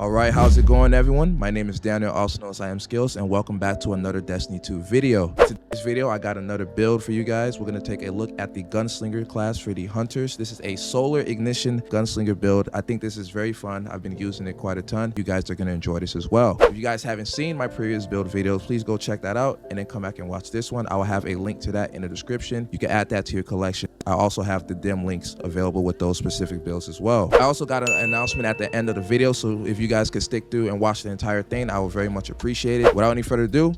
All right, how's it going, everyone? My name is Daniel, also known as I Am Skills, and welcome back to another Destiny 2 video. In today's video, I got another build for you guys. We're going to take a look at the Gunslinger class for the Hunters. This is a solar ignition Gunslinger build. I think this is very fun. I've been using it quite a ton. You guys are going to enjoy this as well. If you guys haven't seen my previous build videos, please go check that out and then come back and watch this one. I will have a link to that in the description. You can add that to your collection. I also have the dim links available with those specific builds as well. I also got an announcement at the end of the video, so if you guys could stick through and watch the entire thing, I would very much appreciate it. Without any further ado,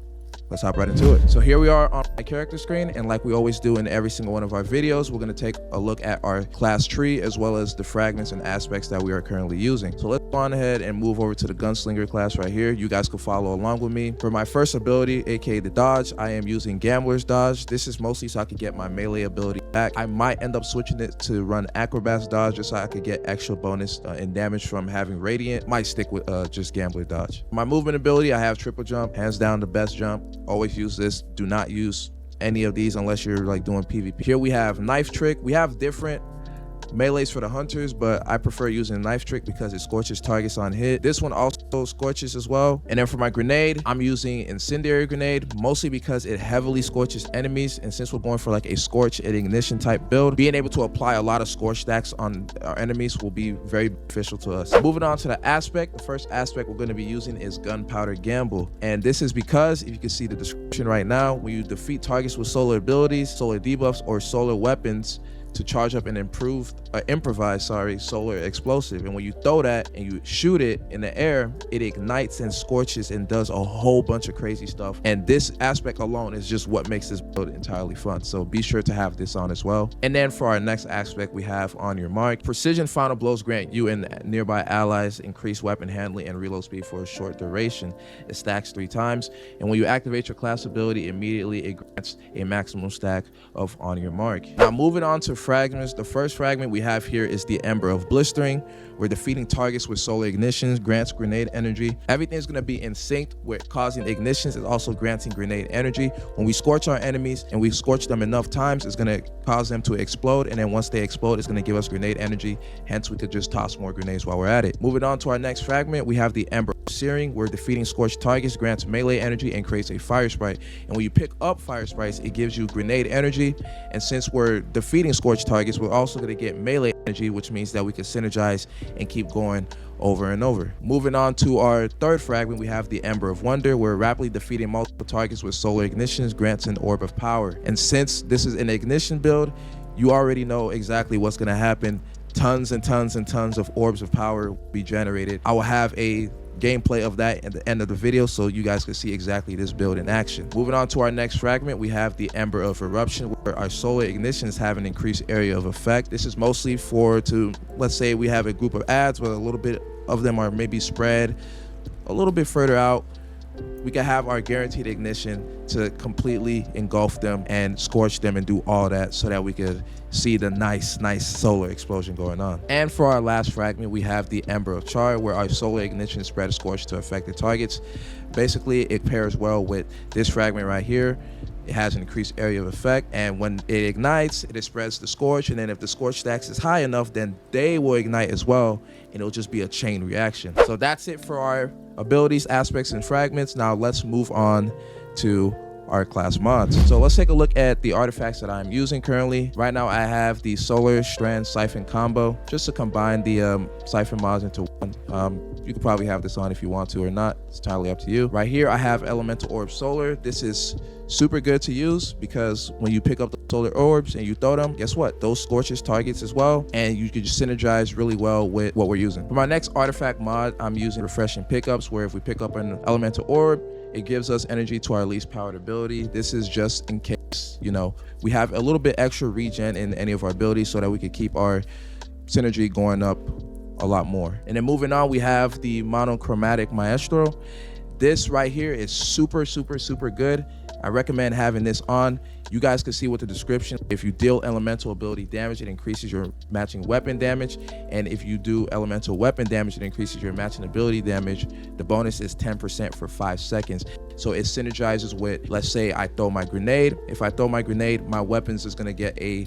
let's hop right into it. So here we are on my character screen, and like we always do in every single one of our videos, we're going to take a look at our class tree as well as the fragments and aspects that we are currently using. So let's go on ahead and move over to the Gunslinger class right here. You guys can follow along with me. For my first ability, aka the dodge, I am using Gambler's Dodge. This is mostly so I can get my melee ability back. I might end up switching it to run Acrobat's Dodge just so I could get extra bonus in damage from having Radiant. Might stick with just Gambler Dodge. My movement ability, I have Triple Jump, hands down the best jump. Always use this. Do not use any of these unless you're like doing PvP. Here we have Knife Trick. We have different melees for the Hunters, but I prefer using Knife Trick because it scorches targets on hit. This one also scorches as well. And then for my grenade, I'm using Incendiary Grenade, mostly because it heavily scorches enemies. And since we're going for like a scorch and ignition type build, being able to apply a lot of scorch stacks on our enemies will be very beneficial to us. Moving on to the aspect, the first aspect we're going to be using is Gunpowder Gamble. And this is because, if you can see the description right now, when you defeat targets with solar abilities, solar debuffs, or solar weapons, to charge up an improvised solar explosive, and when you throw that and you shoot it in the air, it ignites and scorches and does a whole bunch of crazy stuff. And this aspect alone is just what makes this build entirely fun, so be sure to have this on as well. And then for our next aspect, we have On Your Mark. Precision final blows grant you and nearby allies increased weapon handling and reload speed for a short duration. It stacks 3 times, and when you activate your class ability, immediately it grants a maximum stack of On Your Mark. Now moving on to fragments, the first fragment we have here is the Ember of Blistering, where defeating targets with solar ignitions grants grenade energy. Everything's going to be in sync with causing ignitions and also granting grenade energy. When we scorch our enemies and we scorch them enough times, it's going to cause them to explode, and then once they explode, it's going to give us grenade energy. Hence, we could just toss more grenades while we're at it. Moving on to our next fragment, we have the Ember of Searing, where defeating scorched targets grants melee energy and creates a fire sprite. And when you pick up fire sprites, it gives you grenade energy. And since we're defeating scorched targets, we're also going to get melee energy, which means that we can synergize and keep going over and over. Moving on to our third fragment, we have the Ember of Wonder, where rapidly defeating multiple targets with solar ignitions grants an orb of power. And since this is an ignition build, you already know exactly what's going to happen. Tons and tons and tons of orbs of power will be generated. I will have a gameplay of that at the end of the video so you guys can see exactly this build in action. Moving on to our next fragment, we have the Ember of Eruption, where our solar ignitions have an increased area of effect. This is mostly let's say we have a group of ads where a little bit of them are maybe spread a little bit further out. We can have our guaranteed ignition to completely engulf them and scorch them and do all that so that we could see the nice solar explosion going on. And for our last fragment, we have the Ember of Char, where our solar ignition spread a scorch to affected targets. Basically, it pairs well with this fragment right here. It has an increased area of effect, and when it ignites, it spreads the scorch, and then if the scorch stacks is high enough, then they will ignite as well, and it'll just be a chain reaction. So that's it for our abilities, aspects, and fragments. Now let's move on to our class mods. So let's take a look at the artifacts that I'm using currently. Right now I have the Solar Strand Siphon combo, just to combine the Siphon mods into one. You could probably have this on if you want to or not. It's entirely up to you. Right here I have Elemental Orb Solar. This is super good to use because when you pick up the solar orbs and you throw them, guess what? Those scorches targets as well, and you can just synergize really well with what we're using. For my next artifact mod, I'm using Refreshing Pickups, where if we pick up an Elemental Orb, it gives us energy to our least powered ability. This is just in case, you know, we have a little bit extra regen in any of our abilities so that we could keep our synergy going up a lot more. And then moving on, we have the Monochromatic Maestro. This right here is super good. I recommend having this on. You guys can see with the description, if you deal elemental ability damage, it increases your matching weapon damage. And if you do elemental weapon damage, it increases your matching ability damage. The bonus is 10% for 5 seconds. So it synergizes with, let's say I throw my grenade. If I throw my grenade, my weapons is gonna get a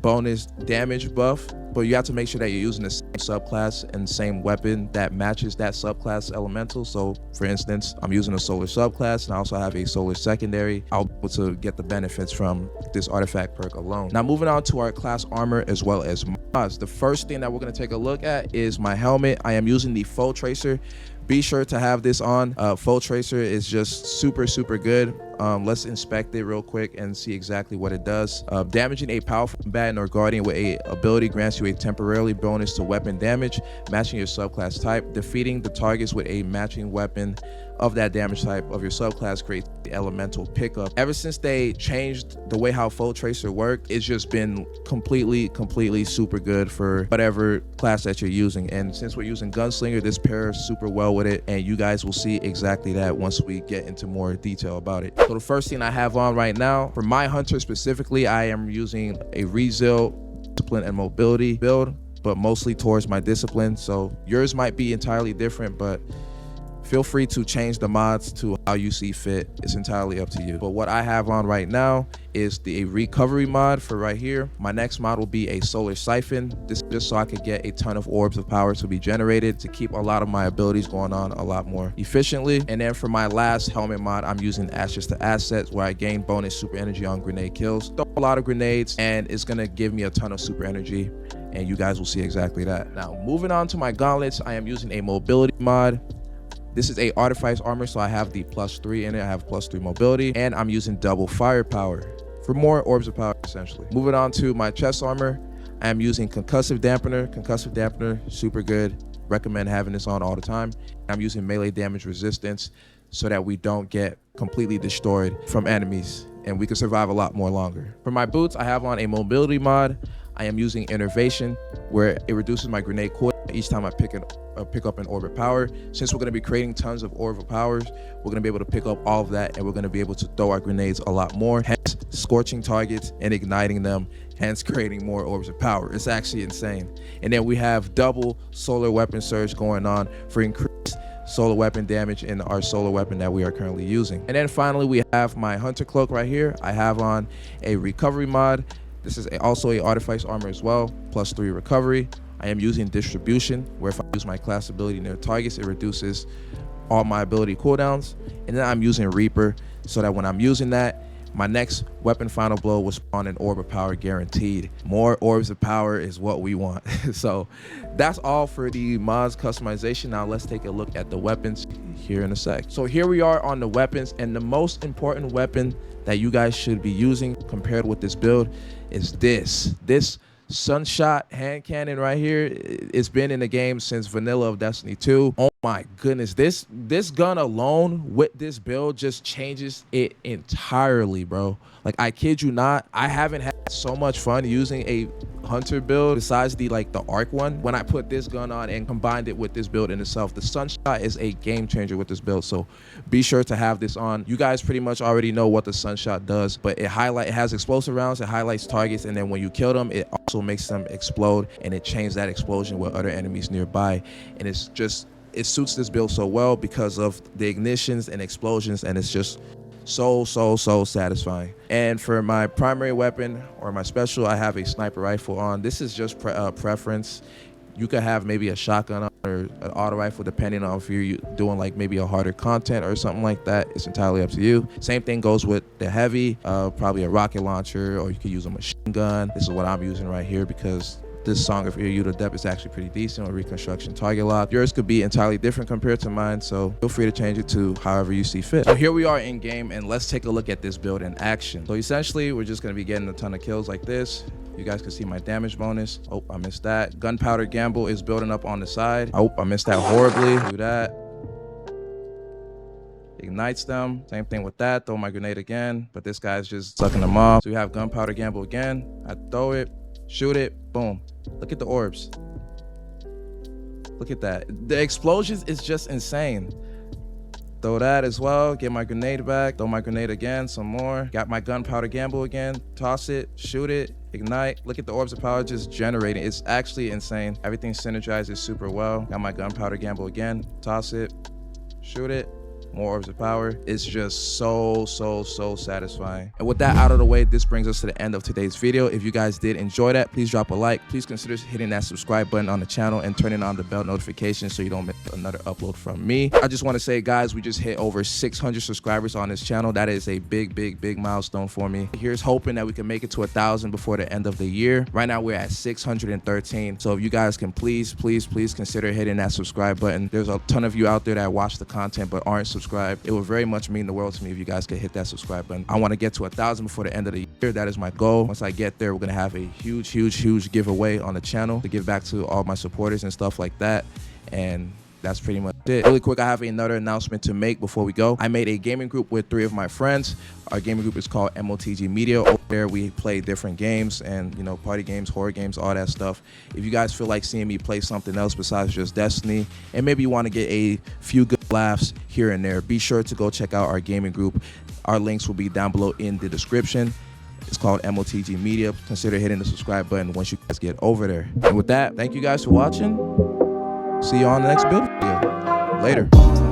bonus damage buff, but you have to make sure that you're using the same subclass and same weapon that matches that subclass elemental. So for instance, I'm using a solar subclass and I also have a solar secondary. I'll be able to get the benefits from this artifact perk alone. Now moving on to our class armor as well as mods. The first thing that we're going to take a look at is my helmet. I am using the foetracer. Be sure to have this on. Foetracer is just super good. Let's inspect it real quick and see exactly what it does. Damaging a powerful combatant or guardian with a ability grants you a temporarily bonus to weapon damage, matching your subclass type. Defeating the targets with a matching weapon of that damage type of your subclass creates the elemental pickup. Ever since they changed the way how foetracer worked, it's just been completely super good for whatever class that you're using. And since we're using gunslinger, this pairs super well with it, and you guys will see exactly that once we get into more detail about it. So the first thing I have on right now, for my hunter specifically, I am using a rezeal, discipline, and mobility build, but mostly towards my discipline. So yours might be entirely different, but feel free to change the mods to how you see fit. It's entirely up to you. But what I have on right now is the recovery mod for right here. My next mod will be a solar siphon. This is just so I could get a ton of orbs of power to be generated to keep a lot of my abilities going on a lot more efficiently. And then for my last helmet mod, I'm using ashes to assets, where I gain bonus super energy on grenade kills. Throw a lot of grenades and it's gonna give me a ton of super energy, and you guys will see exactly that. Now moving on to my gauntlets, I am using a mobility mod. This is a artifice armor, so I have the +3 in it. I have +3 mobility, and I'm using double firepower for more orbs of power, essentially. Moving on to my chest armor, I am using concussive dampener. Concussive dampener, super good. Recommend having this on all the time. I'm using melee damage resistance so that we don't get completely destroyed from enemies, and we can survive a lot more longer. For my boots, I have on a mobility mod. I am using innervation, where it reduces my grenade cooldown each time I pick up an orb of power. Since we're going to be creating tons of orb of powers, we're going to be able to pick up all of that, and we're going to be able to throw our grenades a lot more, hence scorching targets and igniting them, hence creating more orbs of power. It's actually insane. And then we have double solar weapon surge going on for increased solar weapon damage in our solar weapon that we are currently using. And then finally, we have my hunter cloak right here. I have on a recovery mod. This is also a artifice armor as well, +3 recovery. I am using distribution, where if I use my class ability near targets, it reduces all my ability cooldowns. And then I'm using Reaper, so that when I'm using that, my next weapon final blow will spawn an orb of power guaranteed. More orbs of power is what we want. So that's all for the mods customization. Now let's take a look at the weapons here in a sec. So here we are on the weapons, and the most important weapon that you guys should be using compared with this build is this sunshot hand cannon right here. It's been in the game since vanilla of Destiny 2. Oh my goodness, this gun alone with this build just changes it entirely, bro. Like, I kid you not, I haven't had so much fun using a hunter build besides the arc one when I put this gun on and combined it with this build in itself. The sunshot is a game changer with this build, so be sure to have this on. You guys pretty much already know what the sunshot does, but it has explosive rounds, it highlights targets, and then when you kill them, it also makes them explode, and it changes that explosion with other enemies nearby. And it's just, it suits this build so well because of the ignitions and explosions, and it's just so satisfying. And for my primary weapon or my special, I have a sniper rifle on. This is just preference. You could have maybe a shotgun on or an auto rifle, depending on if you're doing like maybe a harder content or something like that. It's entirely up to you. Same thing goes with the heavy, probably a rocket launcher, or you could use a machine gun. This is what I'm using right here because this Song of Iryuta is actually pretty decent with reconstruction target lock. Yours could be entirely different compared to mine, so feel free to change it to however you see fit. So here we are in game, and let's take a look at this build in action. So essentially, we're just gonna be getting a ton of kills like this. You guys can see my damage bonus. Oh, I missed that. Gunpowder Gamble is building up on the side. Oh, I missed that horribly. Do that. Ignites them. Same thing with that. Throw my grenade again, but this guy's just sucking them off. So we have Gunpowder Gamble again. I throw it, shoot it, boom. Look at the orbs. Look at that. The explosions is just insane. Throw that as well. Get my grenade back. Throw my grenade again. Some more. Got my Gunpowder Gamble again. Toss it. Shoot it. Ignite. Look at the orbs of power just generating. It's actually insane. Everything synergizes super well. Got my Gunpowder Gamble again. Toss it. Shoot it. more orbs of power. It's just so satisfying. And with that out of the way, this brings us to the end of today's video. If you guys did enjoy that, please drop a like. Please consider hitting that subscribe button on the channel and turning on the bell notification so you don't miss another upload from me. I just want to say, guys, we just hit over 600 subscribers on this channel. That is a big milestone for me. Here's hoping that we can make it to 1,000 before the end of the year. Right now we're at 613. So if you guys can please consider hitting that subscribe button. There's a ton of you out there that watch the content but aren't subscribed. It would very much mean the world to me if you guys could hit that subscribe button. I want to get to 1,000 before the end of the year. That is my goal. Once I get there, we're gonna have a huge giveaway on the channel to give back to all my supporters and stuff like that. And that's pretty much it. Really quick, I have another announcement to make before we go. I made a gaming group with 3 of my friends. Our gaming group is called MoTG Media. Over there, we play different games and, you know, party games, horror games, all that stuff. If you guys feel like seeing me play something else besides just Destiny, and maybe you want to get a few good laughs here and there, be sure to go check out our gaming group. Our links will be down below in the description. It's called MoTG Media. Consider hitting the subscribe button once you guys get over there. And with that, thank you guys for watching. See you on the next build video. Later.